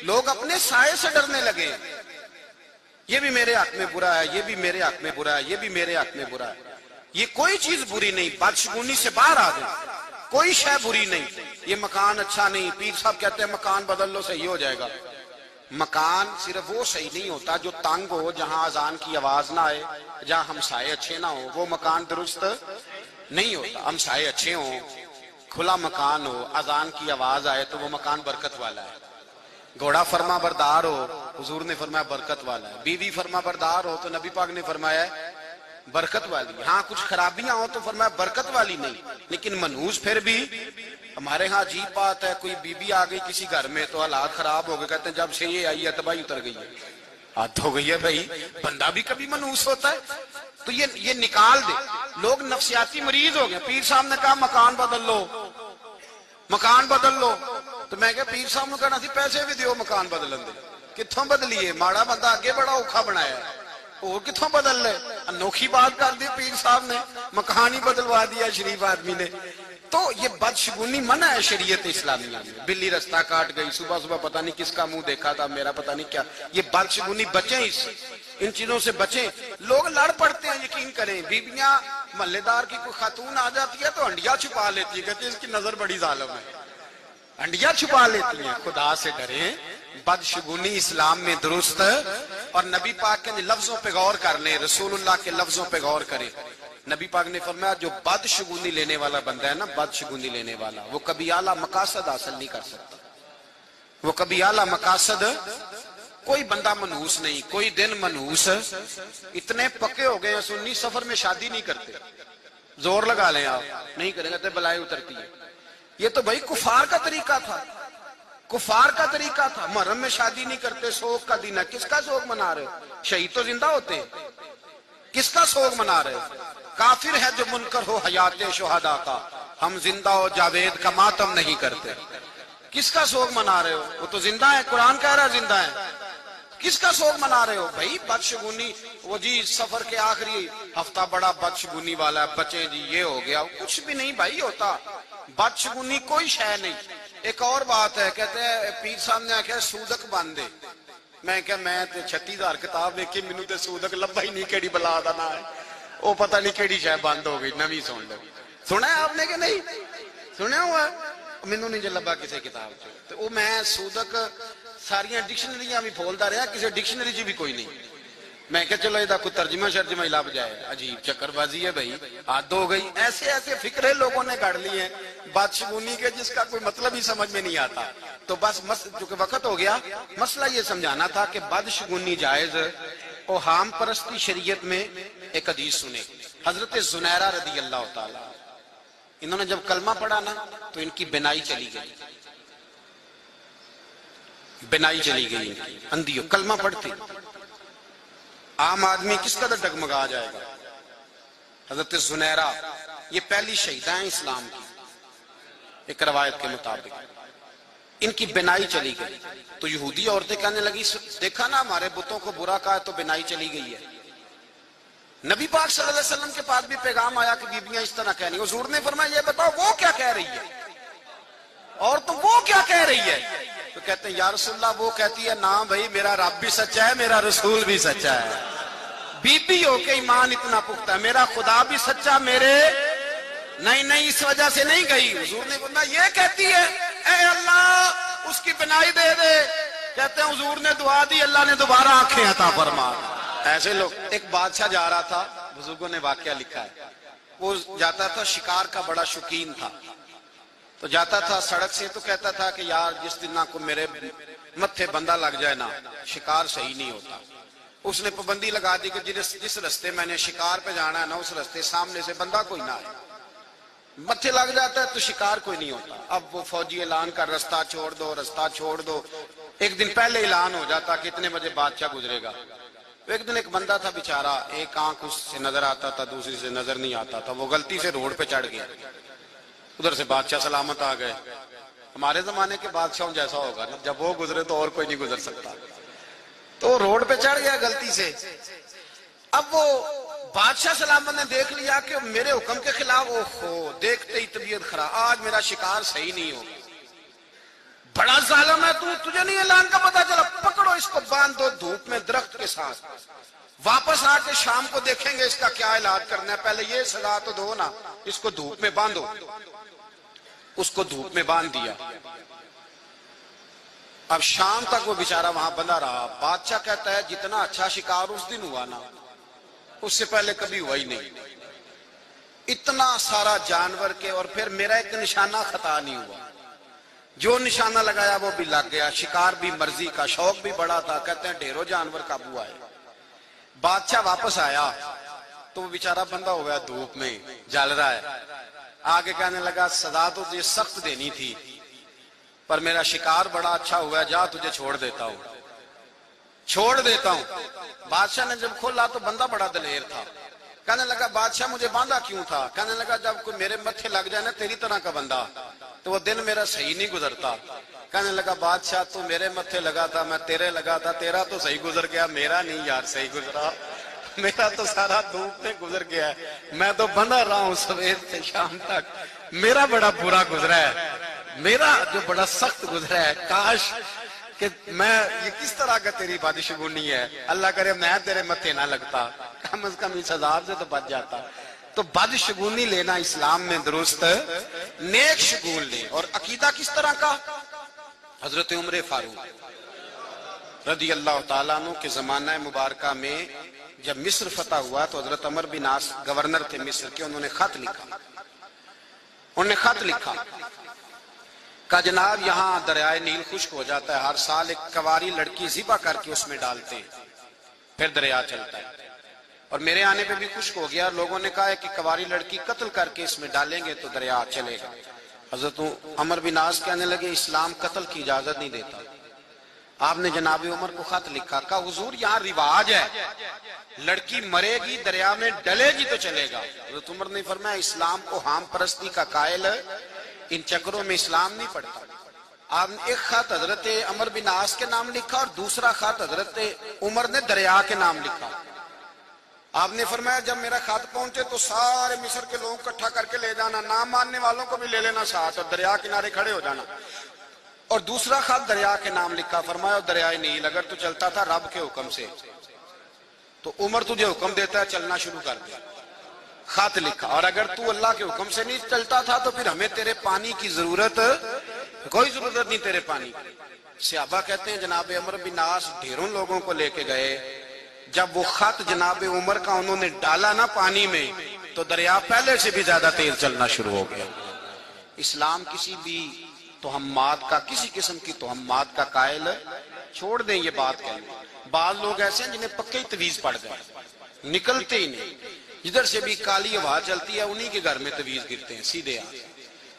لوگ اپنے سائے سے ڈرنے لگے، یہ بھی میرے حق میں برا ہے، یہ بھی میرے حق میں برا ہے، یہ بھی میرے حق میں برا ہے۔ یہ کوئی چیز بری نہیں، بدشگونی سے باہر آ گئی، کوئی شے بری نہیں۔ یہ مکان اچھا نہیں، پیر صاحب کہتے ہیں مکان بدل لو صحیح ہو جائے گا۔ مکان صرف وہ صحیح نہیں ہوتا جو تنگ ہو، جہاں اذان کی آواز نہ آئے، جہاں ہمسائے اچھے نہ ہو، وہ مکان درست نہیں ہوتا۔ ہمسائے اچھے ہوں، کھلا مکان ہو، اذان کی آواز آئے تو وہ مکان برکت والا ہے۔ گھوڑا فرما بردار ہو، حضور نے فرمایا برکت والا ہے۔ بیوی فرما بردار ہو تو نبی پاک نے فرمایا برکت والی۔ ہاں کچھ خرابیاں ہوں تو فرمایا برکت والی نہیں، لیکن منحوس پھر بھی۔ ہمارے ہاں عجیب بات ہے، کوئی بی بی آ گئی کسی گھر میں تو حالات خراب ہو گئے، کہتے ہیں جب سے یہ آئی ہے تباہی اتر گئی ہے۔ حد ہو گئی ہے بھائی، بندہ بھی کبھی منحوس ہوتا ہے تو یہ نکال دے۔ لوگ نفسیاتی مریض ہو گئے۔ پیر صاحب نے کہا مکان بدل لو، مکان بدل لو، تو میں کہا پیر صاحب نے کہنا تھی پیسے بھی دیو مکان بدلن دے۔ کتھوں بدلیے؟ ماڑا بندہ آگے بڑا اوکھا بنایا ہے، اور کتھوں بدل لے؟ انوکھی بات کر دی پیر صاحب نے، مکان ہی بدلوا دیا شریف آدمی نے۔ تو یہ بدشگونی منع ہے شریعت اسلامیہ میں۔ بلی رستہ کاٹ گئی، صبح صبح پتہ نہیں کس کا منہ دیکھا تھا، میرا پتہ نہیں کیا۔ یہ بدشگونی بچیں، ان چیزوں سے بچیں۔ لوگ لڑ پڑتے ہیں، یقین کریں۔ بیویاں محلے دار کی کوئی خاتون آ جاتی ہے تو ہنڈیا چھپا لیتی ہے، کہتے ہیں اس کی نظر بڑی ظالم ہے، ہنڈیا چھپا لیتی ہیں۔ خدا سے ڈریں، بدشگونی اسلام میں درست، اور نبی پاک کے لفظوں پہ غور کر لیں، رسول اللہ کے لفظوں پہ غور کریں۔ نبی پاک نے فرمایا جو بدشگونی لینے والا بندہ ہے نا، بدشگونی لینے والا، وہ کبھی اعلیٰ مقاصد حاصل نہیں کر سکتا۔ وہ کبھی اعلیٰ مقاصد، کوئی بندہ منحوس نہیں، کوئی دن منحوس۔ اتنے پکے ہو گئے ہیں سنی، سفر میں شادی نہیں کرتے، زور لگا لیں آپ، نہیں کریں گے بلائے اترتی ہے۔ یہ تو بھائی کفار کا طریقہ تھا، کفار کا طریقہ تھا۔ محرم میں شادی نہیں کرتے، سوگ کا دن ہے، کس کا سوگ منا رہے ہو؟ شہید تو زندہ ہوتے ہیں، کس کا سوگ منا رہے ہو؟ کافر ہے جو منکر ہو حیات شہداء کا، ہم زندہ ہو جاوید کا ماتم نہیں کرتے۔ کس کا سوگ منا رہے ہو؟ وہ تو زندہ ہے، قرآن کہہ رہا ہے زندہ ہے، کس کا سوگ منا رہے ہو بھائی؟ بدشگونی، وہ جی سفر کے آخری ہفتہ بڑا بدشگونی والا ہے، بچے جی یہ ہو گیا، کچھ بھی نہیں بھائی ہوتا۔ بدشگونی کوئی شے نہیں۔ ایک اور بات ہے، کہتے ہیں پیر صاحب نے آخیا سودک باندھے، میں کہ میں 36,000 کتاب دیکھی، مینوں تے سودک لبا ہی نہیں، کیڑی بلا دا نا ہے، وہ پتہ نہیں کیڑی شے بند ہو گئی، نویں سن لو۔ سنا ہے آپ نے کہ نہیں سنیا ہوا؟ مینوں نہیں جو لبا کسی کتاب سے، تو وہ میں سودک ساریاں ڈکشنریاں بھی پھولتا رہا، کسی ڈکشنری چ بھی کوئی نہیں۔ میں کہ چلو یہ کوئی ترجمہ شرجمہ ہی لب جائے۔ عجیب چکر بازی ہے بھائی، حد ہو گئی۔ ایسے ایسے فکرے لوگوں نے گڑھ لی ہیں بدشگونی کے، جس کا کوئی مطلب ہی سمجھ میں نہیں آتا۔ تو بس چونکہ وقت ہو گیا، مسئلہ یہ سمجھانا تھا کہ بدشگونی جائز، اوہام پرستی شریعت میں۔ ایک حدیث سنے، حضرت زنیرہ رضی اللہ تعالیٰ، انہوں نے جب کلمہ پڑھا نا تو ان کی بینائی چلی گئی، بینائی چلی گئی، اندھی کلمہ پڑھتی۔ عام آدمی کس قدر ڈگمگا جائے گا۔ حضرت زنیرہ یہ پہلی شہیدہ ہیں اسلام کی، ایک روایت کے مطابق۔ ان کی بینائی چلی گئی تو یہودی عورتیں کہنے لگی دیکھا نا ہمارے بتوں کو برا کہا تو بینائی چلی گئی ہے۔ نبی پاک صلی اللہ علیہ وسلم کے پاس بھی پیغام آیا کہ بیبیاں اس طرح کہہ رہی ہیں۔ حضور نے فرمایا یہ بتاؤ وہ کیا کہہ رہی ہے، اور تو وہ کیا کہہ رہی ہے؟ تو کہتے ہیں یا رسول اللہ وہ کہتی ہے نا بھائی میرا رب بھی سچا ہے، میرا رسول بھی سچا ہے، بی بی ہو کے ایمان اتنا پختہ ہے، میرا خدا بھی سچا، میرے نہیں اس وجہ سے نہیں گئی۔ حضور نے فرمایا یہ کہتی ہے، اے اللہ اس کی بینائی دے دے۔ کہتے ہیں حضور نے دعا دی، اللہ نے دوبارہ آنکھیں عطا فرما۔ ایسے لوگ، ایک بادشاہ جا رہا تھا، بزرگوں نے واقعہ لکھا ہے، وہ جاتا تھا، شکار کا بڑا شوقین تھا، تو جاتا تھا سڑک سے تو کہتا تھا کہ یار جس دن نہ کو میرے متھے بندہ لگ جائے نا شکار صحیح نہیں ہوتا۔ اس نے پابندی لگا دی کہ جس رستے میں نے شکار پہ جانا ہے نا اس رستے سامنے سے بندہ کوئی نہ آئے، متھے لگ جاتا ہے تو شکار کوئی نہیں ہوتا۔ اب وہ فوجی اعلان کر رستہ چھوڑ دو، رستہ چھوڑ دو۔ ایک دن پہلے اعلان ہو جاتا کہ اتنے بجے بادشاہ گزرے گا۔ ایک دن ایک بندہ تھا بیچارہ، ایک آنکھ اس سے نظر آتا تھا دوسری سے نظر نہیں آتا تھا، وہ غلطی سے روڈ پہ چڑھ گیا، ادھر سے بادشاہ سلامت آ گئے۔ ہمارے زمانے کے بادشاہوں جیسا ہوگا نا، جب وہ گزرے تو اور کوئی نہیں گزر سکتا، تو روڈ پہ چڑھ گیا غلطی سے۔ اب وہ بادشاہ سلامت نے دیکھ لیا کہ میرے حکم کے خلاف، اوہو دیکھتے ہی طبیعت خراب، آج میرا شکار صحیح نہیں ہوگا۔ بڑا ظالم ہے تو، تجھے نہیں اعلان کا پتا چلا؟ پکڑو اس کو، باندھ دو دھوپ میں درخت کے ساتھ، واپس آ کے شام کو دیکھیں گے اس کا کیا علاج کرنا ہے، پہلے یہ سزا تو دو نا، اس کو دھوپ میں باندھو۔ اس کو دھوپ میں باندھ دیا۔ اب شام تک وہ بیچارہ وہاں بندہ رہا۔ بادشاہ کہتا ہے جتنا اچھا شکار اس دن ہوا نا، اس سے پہلے کبھی ہوا ہی نہیں، اتنا سارا جانور کے، اور پھر میرا ایک نشانہ خطا نہیں ہوا، جو نشانہ لگایا وہ بھی لگ گیا، شکار بھی مرضی کا، شوق بھی بڑا تھا، کہتے ہیں ڈھیروں جانور قابو آئے۔ بادشاہ واپس آیا تو وہ بیچارہ بندہ ہوا ہے دھوپ میں جل رہا ہے، آگے کہنے لگا سزا تو تجھے سخت دینی تھی، پر میرا شکار بڑا اچھا ہوا ہے، جا تجھے چھوڑ دیتا ہوں، چھوڑ دیتا ہوں۔ بادشاہ نے جب کھولا تو بندہ بڑا دلیر تھا، کہنے لگا بادشاہ مجھے باندھا کیوں تھا؟ کہنے لگا جب کوئی میرے متھے لگ جائے نا تیری طرح کا بندہ تو وہ دن میرا صحیح نہیں گزرتا۔ کہنے لگا بادشاہ تو میرے متھے لگا تھا، میں تیرے لگا تھا، تیرا تو صحیح گزر گیا، میرا نہیں یار صحیح گزرا، میرا تو سارا دھوپ میں گزر گیا ہے، میں تو بندہ رہا ہوں سویر سے شام تک، میرا بڑا برا گزرا ہے، میرا جو بڑا سخت گزرا ہے، کاش کہ میں یہ کس طرح کا تیری بادشگونی ہے، اللہ کرے میں تیرے متھے نہ لگتا، کم از کم اس عذاب سے تو بچ جاتا۔ تو بادشگونی لینا اسلام میں درست، نیک شگون لے۔ اور عقیدہ کس طرح کا؟ حضرت عمر فاروق رضی اللہ تعالیٰ عنہ کے زمانہ مبارکہ میں جب مصر فتح ہوا تو حضرت عمر بن عاص گورنر تھے مصر کے، انہوں نے خط لکھا کہ جناب یہاں دریائے نیل خشک ہو جاتا ہے، ہر سال ایک کواری لڑکی ذبح کر کے اس میں ڈالتے ہیں، پھر دریا چلتا ہے، اور میرے آنے پہ بھی خشک ہو گیا، لوگوں نے کہا ہے کہ کواری لڑکی قتل کر کے اس میں ڈالیں گے تو دریا چلے گا۔ حضرت عمر بن عاص کہنے لگے اسلام قتل کی اجازت نہیں دیتا۔ آپ نے جناب عمر کو خط لکھا، کہا حضور یہاں رواج ہے، لڑکی مرے گی دریا میں ڈلے گی تو چلے گا۔ حضرت عمر نے فرمایا اسلام کو ہام پرستی کا قائل ان چکروں میں اسلام نہیں پڑتا۔ آپ نے ایک خط حضرت عمر بن عاص کے نام لکھا اور دوسرا خط حضرت عمر نے دریا کے نام لکھا۔ آپ نے فرمایا جب میرا خط پہنچے تو سارے مصر کے لوگ اکٹھا کر کے لے جانا، نہ ماننے والوں کو بھی لے لینا ساتھ، اور دریا کنارے کھڑے ہو جانا۔ اور دوسرا خط دریا کے نام لکھا، فرمایا دریائے نیل اگر تو چلتا تھا رب کے حکم سے تو عمر تجھے حکم دیتا ہے چلنا شروع کر دے، خط لکھا، اور اگر تو اللہ کے حکم سے نہیں چلتا تھا تو پھر ہمیں تیرے پانی کی ضرورت، کوئی ضرورت نہیں تیرے پانی کی۔ صحابہ کہتے ہیں جناب عمر بن عاص ڈھیروں لوگوں کو لے کے گئے، جب وہ خط جناب عمر کا انہوں نے ڈالا نا پانی میں تو دریا پہلے سے بھی زیادہ تیز چلنا شروع ہو گیا۔ اسلام کسی بھی توہمات کا، کسی قسم کی توہمات کا قائل چھوڑ دیں، یہ بات کہیں۔ بعض لوگ ایسے ہیں جنہیں پکے تویز پڑ گئے، نکلتے ہی نہیں، جدھر سے بھی کالی ہوا چلتی ہے انہی کے گھر میں تویز گرتے ہیں سیدھے آتے،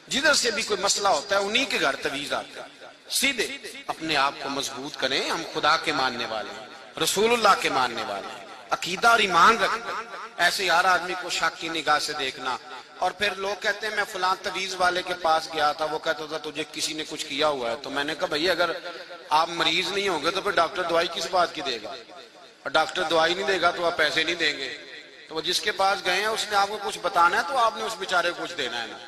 جدھر سے بھی کوئی مسئلہ ہوتا ہے انہی کے گھر تویز آتے ہیں سیدھے۔ اپنے آپ کو مضبوط کریں، ہم خدا کے ماننے والے ہیں، رسول اللہ کے ماننے والے ہیں، عقیدہ اور ایمان رکھنا، ایسے ہر آدمی کو شک کی نگاہ سے دیکھنا۔ اور پھر لوگ کہتے ہیں میں فلاں تویز والے کے پاس گیا تھا، وہ کہتا تھا تجھے کسی نے کچھ کیا ہوا ہے، تو میں نے کہا بھئی اگر آپ مریض نہیں ہوں گے تو پھر ڈاکٹر دوائی کس بات کی دے گا، اور ڈاکٹر دوائی نہیں دے گا تو آپ پیسے نہیں دیں گے، تو وہ جس کے پاس گئے ہیں اس نے آپ کو کچھ بتانا ہے تو آپ نے اس بیچارے کو کچھ دینا ہے نا،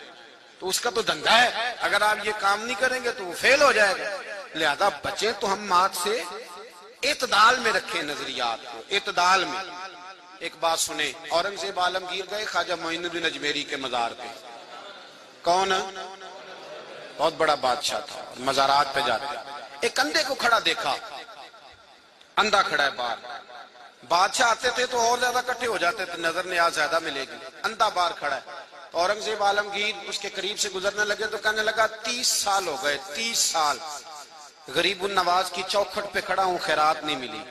تو اس کا تو دھندا ہے، اگر آپ یہ کام نہیں کریں گے تو وہ فیل ہو جائے گا۔ لہذا بچیں تو ہم مات سے اعتدال میں رکھیں نظریات کو، اعتدال میں۔ ایک بات سنیں، اورنگزیب عالمگیر گئے خواجہ معین الدین اجمیری کے مزار پہ، کون بہت بڑا بادشاہ تھا، مزارات پہ جاتے، ایک اندھے کو کھڑا دیکھا، اندھا کھڑا ہے باہر، بادشاہ آتے تھے تو اور زیادہ کٹھے ہو جاتے تھے، نظر نیاز زیادہ ملے گی، اندھا باہر کھڑا ہے، تو اورنگزیب عالمگیر اس کے قریب سے گزرنے لگے تو کہنے لگا 30 سال ہو گئے، 30 سال غریب النواز کی چوکھٹ پہ کھڑا ہوں، خیرات نہیں ملی،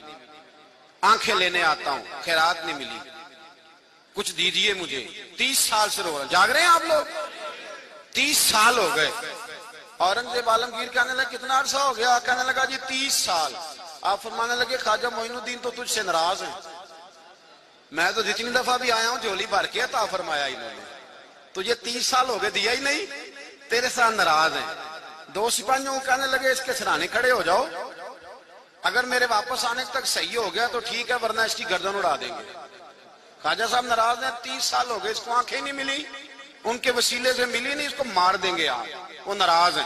آنکھیں لینے آتا ہوں، خیرات نہیں ملی، کچھ دیجئے مجھے، 30 سال سے رو رہا، جاگ رہے ہیں آپ لوگ، 30 سال ہو گئے۔ اورنگزیب عالمگیر کہنے لگا کتنا عرصہ ہو گیا؟ کہنے لگا جی 30 سال۔ آپ فرمانے لگے خواجہ معین الدین تو تجھ سے ناراض ہیں، میں تو جتنی دفعہ بھی آیا ہوں جھولی بھر کے عطا فرمایا انہوں نے، تجھے 30 سال ہو گئے دیا ہی نہیں، تیرے ساتھ ناراض ہیں۔ دو سپاہیوں کہنے لگے اس کے سرانے کھڑے ہو جاؤ، اگر میرے واپس آنے تک صحیح ہو گیا تو ٹھیک ہے ورنہ اس کی گردن اڑا دیں گے۔ خواجہ صاحب ناراض ہیں، 30 سال ہو گئے، اس کو آنکھیں نہیں ملی، ان کے وسیلے سے ملی نہیں، اس کو مار دیں گے آپ، وہ ناراض ہیں۔